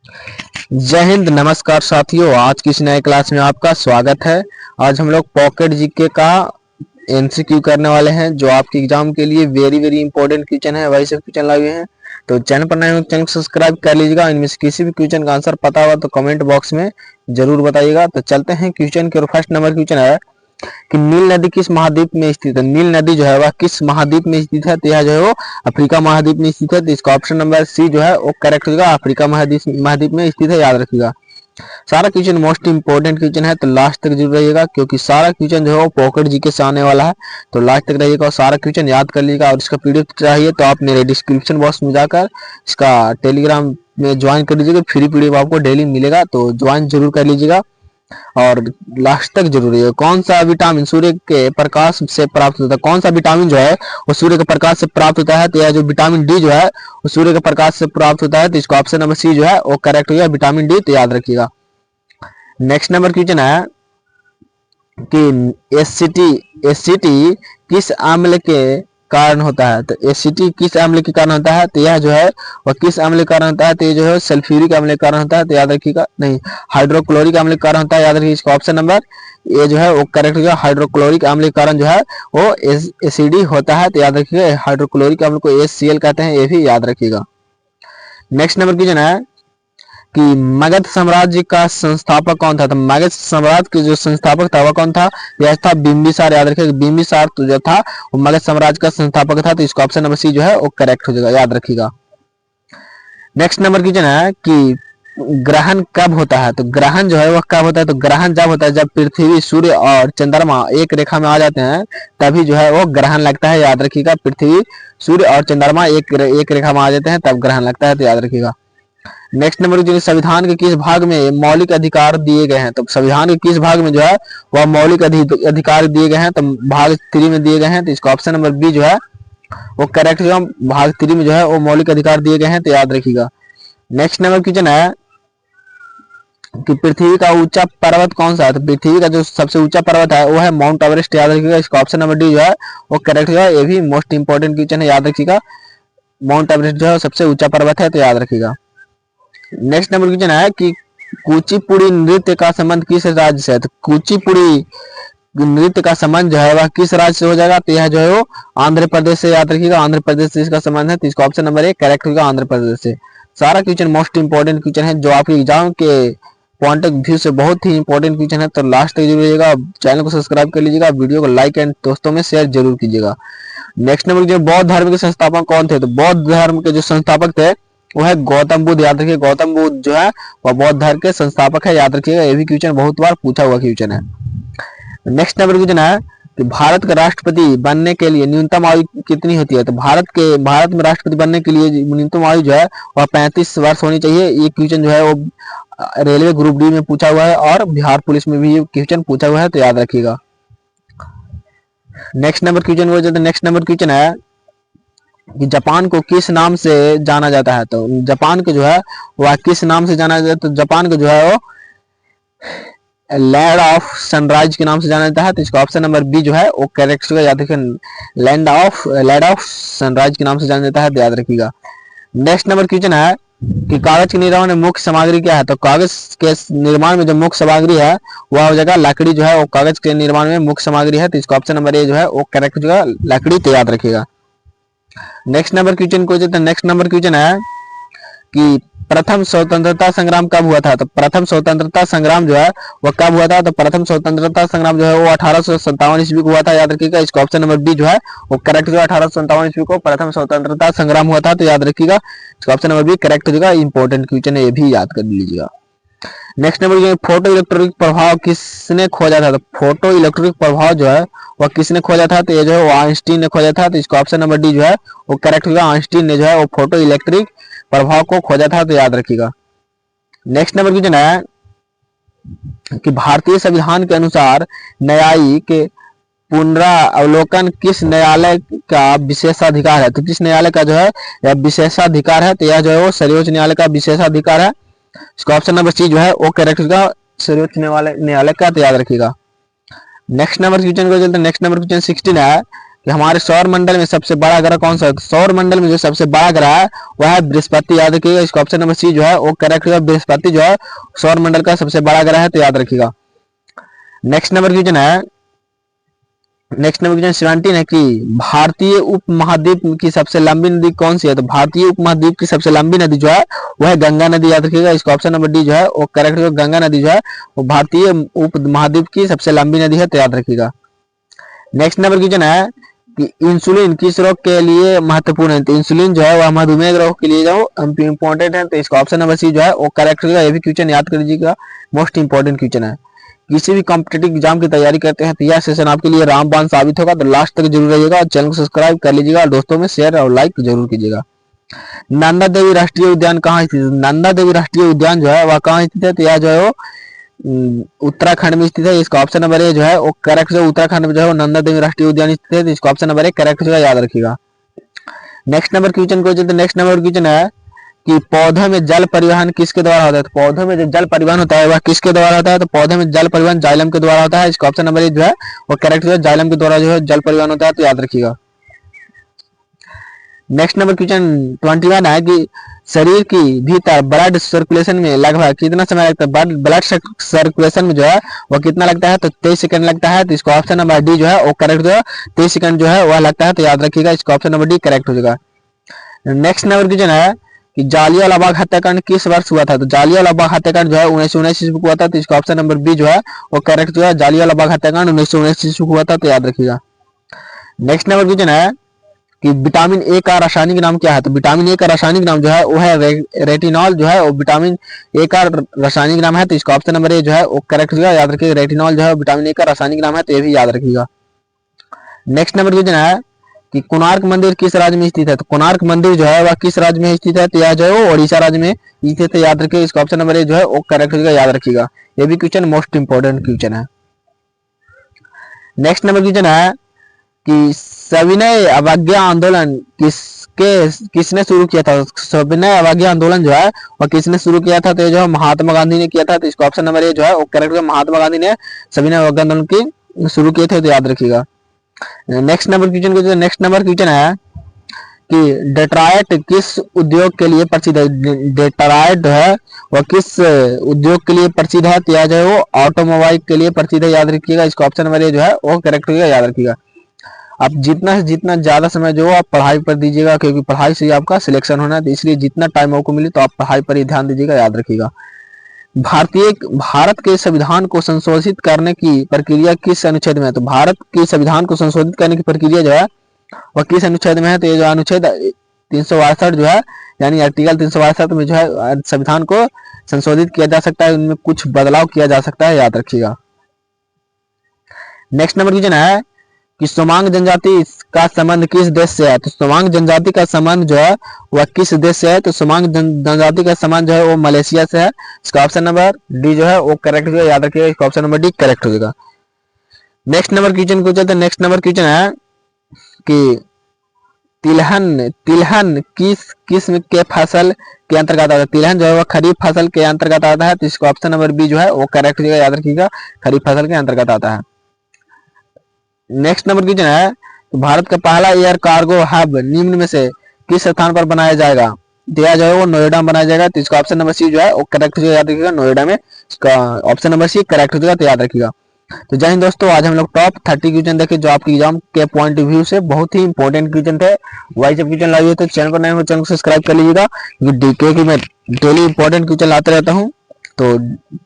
जय हिंद, नमस्कार साथियों। आज की इस नए क्लास में आपका स्वागत है। आज हम लोग पॉकेट जीके का एमसीक्यू करने वाले हैं, जो आपके एग्जाम के लिए वेरी वेरी इंपॉर्टेंट क्वेश्चन है। वही सब क्वेश्चन लाए हुए हैं, तो चैनल पर नए हो चैनल को सब्सक्राइब कर लीजिएगा। इनमें से किसी भी क्वेश्चन का आंसर पता हुआ तो कमेंट बॉक्स में जरूर बताइएगा। तो चलते हैं क्वेश्चन के। फर्स्ट नंबर क्वेश्चन है कि नील नदी किस महाद्वीप में स्थित है। नील नदी जो है वह किस महाद्वीप में स्थित है, तो यह जो है वो अफ्रीका महाद्वीप में स्थित है। तो इसका ऑप्शन नंबर सी जो है वो करेक्ट होगा, अफ्रीका महाद्वीप में स्थित है, याद रखिएगा। सारा क्वेश्चन मोस्ट इंपोर्टेंट क्वेश्चन है, तो लास्ट तक जरूर रहिएगा, क्योंकि सारा क्वेश्चन जो है वो पॉकेट जीके से आने वाला है। तो लास्ट तक रहिएगा और सारा क्वेश्चन याद कर लीजिएगा। और इसका पीडीएफ चाहिए तो आप मेरे डिस्क्रिप्शन बॉक्स में जाकर इसका टेलीग्राम में ज्वाइन कर लीजिएगा। फ्री पीडीएफ आपको डेली मिलेगा, तो ज्वाइन जरूर कर लीजिएगा और लास्ट तक जरूर रहिएगा। कौन सा विटामिन सूर्य के प्रकाश से प्राप्त होता है। कौन सा विटामिन जो है वो सूर्य के प्रकाश से प्राप्त होता है, तो यह जो विटामिन डी जो है वो सूर्य के प्रकाश से प्राप्त होता है। तो इसका ऑप्शन नंबर सी जो है वो करेक्ट हो गया, विटामिन डी। तो याद रखिएगा। नेक्स्ट नंबर क्वेश्चन है कि एसिटी किस अम्ल के कारण होता है। तो एसिटी किस अम्ल के कारण होता है, तो यह जो है वह किस अम्ल के कारण होता है, तो ये जो है सल्फ्यूरिक अम्ल के कारण होता है। तो याद रखिएगा, नहीं, हाइड्रोक्लोरिक अम्ल के कारण होता है। याद रखिए, इसका ऑप्शन नंबर ये जो है वो करेक्ट होगा। हाइड्रोक्लोरिक अम्ल के कारण जो है वो एसिडी होता है। तो याद रखिएगा, हाइड्रोक्लोरिक अम्ल को HCl कहते हैं, ये भी याद रखिएगा। नेक्स्ट नंबर क्वेश्चन है कि मगध साम्राज्य का संस्थापक कौन था। तो मगध साम्राज्य के जो संस्थापक था वह कौन था, यह था बिंबिसार। याद रखिएगा, बिंबिसार तो जो था वो मगध साम्राज्य का संस्थापक था। तो इसका ऑप्शन नंबर सी जो है वो करेक्ट हो जाएगा, याद रखिएगा। नेक्स्ट नंबर क्वेश्चन है कि ग्रहण कब होता है। तो ग्रहण जो है वह कब होता है, तो ग्रहण जब होता है जब पृथ्वी, सूर्य और चंद्रमा एक रेखा में आ जाते हैं, तभी जो है वो ग्रहण लगता है। याद रखिएगा, पृथ्वी, सूर्य और चंद्रमा एक रेखा में आ जाते हैं तब ग्रहण लगता है। तो याद रखिएगा। नेक्स्ट नंबर जो संविधान के किस भाग में मौलिक अधिकार दिए गए हैं। तो संविधान के किस भाग में जो है वह मौलिक अधिकार दिए गए हैं, तो भाग 3 में दिए गए हैं। तो इसका ऑप्शन नंबर बी जो है वो करेक्ट होगा, भाग 3 में जो है वो मौलिक अधिकार दिए गए हैं। तो याद रखिएगा। नेक्स्ट नंबर क्वेश्चन है कि पृथ्वी का ऊंचा पर्वत कौन सा है। तो पृथ्वी का जो सबसे ऊंचा पर्वत है वो है माउंट एवरेस्ट। याद रखिएगा, इसका ऑप्शन नंबर डी जो है वो करेक्ट होगा। ये भी मोस्ट इंपोर्टेंट क्वेश्चन है, याद रखिएगा। माउंट एवरेस्ट जो है सबसे ऊंचा पर्वत है, तो याद रखिएगा। नेक्स्ट नंबर क्वेश्चन है कि कुचिपुड़ी नृत्य का संबंध किस राज्य से है। तो कुचिपुड़ी नृत्य का संबंध जो है वह किस राज्य से हो जाएगा, तो यह जो है वो आंध्र प्रदेश से। याद रखिएगा, आंध्र प्रदेश से इसका संबंध है। तो इसका ऑप्शन नंबर ए करेक्ट होगा, आंध्र प्रदेश से। सारा क्वेश्चन मोस्ट इंपोर्टेंट क्वेश्चन है, जो आपके एग्जाम के पॉइंट ऑफ व्यू से बहुत ही इंपॉर्टेंट क्वेश्चन है। तो लास्ट तक जरूर रहिएगा, चैनल को सब्सक्राइब कर लीजिएगा, वीडियो को लाइक एंड दोस्तों में शेयर जरूर कीजिएगा। नेक्स्ट नंबर जो बौद्ध धर्म के संस्थापक कौन थे। तो बौद्ध धर्म के जो संस्थापक थे वो है गौतम बुद्ध। याद रखिए, गौतम बुद्ध जो है वह बौद्ध धर्म के संस्थापक है। याद रखिएगा, ये भी क्वेश्चन बहुत बार पूछा हुआ क्वेश्चन है। नेक्स्ट नंबर क्वेश्चन है कि भारत का राष्ट्रपति बनने के लिए न्यूनतम आयु कितनी होती है। तो भारत में राष्ट्रपति बनने के लिए न्यूनतम आयु जो है वह 35 वर्ष होनी चाहिए। ये क्वेश्चन जो है वो रेलवे ग्रुप डी में पूछा हुआ है और बिहार पुलिस में भी ये क्वेश्चन पूछा हुआ है, तो याद रखिएगा। नेक्स्ट नंबर क्वेश्चन है कि जापान को किस नाम से जाना जाता है। तो जापान को जो है वह किस नाम से जाना जाता है। तो जापान को जो है वो लैंड ऑफ सनराइज के नाम से जाना जाता है। तो इसका ऑप्शन नंबर बी जो है वो करेक्ट होगा, याद रखिए, लैंड ऑफ सनराइज के नाम से जाना जाता है, तो याद रखिएगा। नेक्स्ट नंबर क्वेश्चन है कि कागज के निर्माण में मुख्य सामग्री क्या है। तो कागज के निर्माण में जो मुख्य सामग्री है वह हो जाएगा लकड़ी। जो है वो कागज के निर्माण में मुख्य सामग्री है। तो इसका ऑप्शन नंबर ए जो है वो करेक्ट होगा, लकड़ी। तो याद रखिएगा। नेक्स्ट नंबर क्वेश्चन है कि प्रथम स्वतंत्रता संग्राम कब हुआ था। तो प्रथम स्वतंत्रता संग्राम जो है वह कब हुआ था। तो प्रथम स्वतंत्रता संग्राम जो है वो 1857 ईस्वी को हुआ था। याद रखिएगा, इसका ऑप्शन नंबर बी जो है वो करेक्ट होगा। 1857 ईस्वी को प्रथम स्वतंत्रता संग्राम हुआ था, तो याद रखिएगा, इसका ऑप्शन नंबर बी करेक्ट हो जाएगा। इंपॉर्टेंट क्वेश्चन है, ये भी याद कर लीजिएगा। नेक्स्ट नंबर जो फोटो इलेक्ट्रिक प्रभाव किसने खोजा था। तो फोटो इलेक्ट्रिक प्रभाव जो है वह किसने खोजा था, तो ये जो है वो आइंस्टीन ने खोजा था। तो इसका ऑप्शन नंबर डी जो है वो करेक्ट होगा, आइंस्टीन ने जो है वो फोटो इलेक्ट्रिक प्रभाव को खोजा था, तो याद रखिएगा। नेक्स्ट नंबर क्वेश्चन है कि भारतीय संविधान के अनुसार न्यायिक पुनरावलोकन किस न्यायालय का विशेषाधिकार है। तो किस न्यायालय का जो है यह विशेषाधिकार है, तो यह जो है वो सर्वोच्च न्यायालय का विशेषाधिकार है। इसका ऑप्शन नंबर सी जो है वो करेक्ट होगा, सर्वोच्च न्यायालय का, तो याद रखिएगा। नेक्स्ट नंबर क्वेश्चन 16 है कि कि हमारे सौर मंडल में सबसे बड़ा ग्रह कौन सा है। सौर मंडल में जो सबसे बड़ा ग्रह है वह है बृहस्पति, याद रखिएगा। इसका ऑप्शन नंबर सी जो है वो करेक्ट होगा। बृहस्पति जो है सौर मंडल का सबसे बड़ा ग्रह है, तो याद रखिएगा। नेक्स्ट नंबर क्वेश्चन है, नेक्स्ट नंबर क्वेश्चन 17 है कि भारतीय उपमहाद्वीप की सबसे लंबी नदी कौन सी है। तो भारतीय उपमहाद्वीप की सबसे लंबी नदी जो है वह है गंगा नदी, याद रखिएगा। इसका ऑप्शन नंबर डी जो है वो करेक्ट होगा। गंगा नदी जो है वो भारतीय उपमहाद्वीप की सबसे लंबी नदी है, तो याद रखिएगा। नेक्स्ट नंबर क्वेश्चन है कि इंसुलिन किस रोग के लिए महत्वपूर्ण है। तो इंसुलिन जो है वह मधुमेह रोग के लिए जो इंपॉर्टेंट है, तो इसका ऑप्शन नंबर सी जो है वो करेक्ट होगा। ये भी क्वेश्चन याद कर लीजिएगा, मोस्ट इंपॉर्टेंट क्वेश्चन है। किसी भी कॉम्पिटेटिव एग्जाम की तैयारी करते हैं तो यह सेशन आपके लिए रामबाण साबित होगा, तो लास्ट तक जरूर रहिएगा और चैनल को सब्सक्राइब कर लीजिएगा और दोस्तों में शेयर और लाइक जरूर कीजिएगा। नंदा देवी राष्ट्रीय उद्यान कहाँ स्थित है। नंदा देवी राष्ट्रीय उद्यान जो है वह कहाँ स्थित है, तो यह जो है वो उत्तराखंड में स्थित है। इसका ऑप्शन नंबर ए जो है वो करेक्ट है। उत्तराखंड में जो है वो नंदा देवी राष्ट्रीय उद्यान स्थित है, तो इसका ऑप्शन नंबर ए करेक्ट होगा, याद रखिएगा। नेक्स्ट नंबर क्वेश्चन को चलते, नेक्स्ट नंबर क्वेश्चन है कि पौधों में जल परिवहन किसके द्वारा होता है। तो पौधों में जो जल परिवहन होता है वह किसके द्वारा होता है। तो पौधों में जल परिवहन जाइलम के द्वारा होता है। इसका ऑप्शन नंबर ए जो है वो करेक्ट है। जाइलम के द्वारा जो है जल परिवहन होता है, तो याद रखिएगा। नेक्स्ट नंबर क्वेश्चन 21 है कि शरीर की भीतर ब्लड सर्कुलेशन में लगभग कितना समय लगता है। ब्लड सर्कुलेशन में जो है वो कितना लगता है, तो 23 सेकंड लगता है, तो इसका ऑप्शन नंबर डी जो है वो करेक्ट होगा। 23 सेकंड जो है वह लगता है, तो याद रखिएगा। इसका ऑप्शन नंबर डी करेक्ट हो जाएगा। नेक्स्ट नंबर क्वेश्चन है कि जालियांवाला बाग हत्याकांड किस वर्ष हुआ था। तो जालियांवाला बाग हत्याकांड जो है 1919 ईस्वी को हुआ था, तो इसका ऑप्शन नंबर बी जो है वो करेक्ट जो है। जालियांवाला बाग हत्याकांड 1919 ईस्वी को हुआ था, तो याद रखिएगा। नेक्स्ट नंबर क्वेश्चन है कि विटामिन ए का रासायनिक नाम क्या है। तो विटामिन ए का रासायनिक नाम जो है वो है रेटिनॉल जो है वो विटामिन ए का रासायनिक नाम है, तो इसका ऑप्शन नंबर ए जो है वो करेक्ट होगा, याद रखिएगा। रेटिनॉल जो है विटामिन ए का रासायनिक नाम है, तो ये भी याद रखिएगा। नेक्स्ट नंबर क्वेश्चन है कि कोणार्क मंदिर किस राज्य में स्थित है। तो कोणार्क मंदिर जो है वह किस राज्य में स्थित है, तो यह जो है वो ओडिशा राज्य में स्थित है, याद रखिएगा। इसका ऑप्शन नंबर ए जो है वो करेक्ट होगा, याद रखिएगा। ये भी क्वेश्चन मोस्ट इंपोर्टेंट क्वेश्चन है। नेक्स्ट नंबर क्वेश्चन है कि सविनय अवज्ञा आंदोलन किसने शुरू किया था। सविनय अवज्ञा आंदोलन जो है वह किसने शुरू किया था, तो ये जो है महात्मा गांधी ने किया था, तो इसका ऑप्शन नंबर ए जो है वो करेक्ट है। महात्मा गांधी ने सविनय अवज्ञा आंदोलन की शुरू किए थे, तो याद रखिएगा। नेक्स्ट नंबर क्वेश्चन को, नेक्स्ट नंबर क्वेश्चन है कि डेट्रॉयट किस उद्योग के लिए प्रसिद्ध है। डेट्रॉयट है वह किस उद्योग के लिए प्रसिद्ध है, तो यह जो है वो ऑटोमोबाइल के लिए प्रसिद्ध है, याद रखिएगा। इसका ऑप्शन नंबर ए जो है वो करेक्ट होगा, याद रखिएगा। आप जितना से जितना ज्यादा समय जो आप पढ़ाई पर दीजिएगा, क्योंकि पढ़ाई से ही आपका सिलेक्शन होना है, तो इसलिए जितना टाइम आपको मिले तो आप पढ़ाई पर ही ध्यान दीजिएगा, याद रखिएगा। भारत के संविधान को संशोधित करने की प्रक्रिया किस अनुच्छेद में है। तो भारत के संविधान को संशोधित करने की प्रक्रिया जो है वह किस अनुच्छेद में है, तो ये जो अनुच्छेद 362 जो है यानी आर्टिकल 362 में जो है संविधान को संशोधित किया जा सकता है, उनमें कुछ बदलाव किया जा सकता है, याद रखिएगा। नेक्स्ट नंबर क्वेश्चन है कि सोमांग जनजाति का संबंध किस देश से है। तो सोमांग जनजाति का संबंध जो है वह किस देश से है, तो सोमांग जनजाति का संबंध जो है वो मलेशिया से है। इसका ऑप्शन नंबर डी जो है वो करेक्ट होगा, याद रखिएगा। इसका ऑप्शन नंबर डी करेक्ट हो जाएगा। नेक्स्ट नंबर क्वेश्चन को चलते, नेक्स्ट नंबर क्वेश्चन है कि तिलहन किस किस्म के फसल के अंतर्गत आता है। तिलहन जो है वह खरीफ फसल के अंतर्गत आता है, तो इसका ऑप्शन नंबर बी जो है वो करेक्ट हो जाएगा, याद रखिएगा। खरीफ फसल के अंतर्गत आता है। नेक्स्ट नंबर क्वेश्चन है तो भारत का पहला एयर कार्गो हब निम्न में से किस स्थान पर बनाया जाएगा। दिया जो है वो नोएडा में बनाया जाएगा, तो इसका ऑप्शन नंबर सी जो है वो करेक्ट हो जाएगा, याद रखिएगा। नोएडा में इसका ऑप्शन नंबर सी करेक्ट हो जाएगा, तो याद रखिएगा। तो जय हिंद दोस्तों, आज हम लोग टॉप 30 क्वेश्चन देखे जो आपके एग्जाम के पॉइंट ऑफ व्यू से बहुत ही इंपॉर्टेंट क्वेश्चन थे। वही सब क्वेश्चन लाइए तो चैनल पर नए हो चैनल को सब्सक्राइब कर लीजिएगा, क्योंकि मैं डेली इंपॉर्टेंट क्वेश्चन लाते रहता हूँ, तो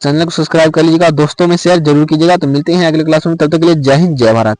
चैनल को सब्सक्राइब कर लीजिएगा, दोस्तों में शेयर जरूर कीजिएगा। तो मिलते हैं अगले क्लास में, तब तक के लिए जय हिंद जय भारत।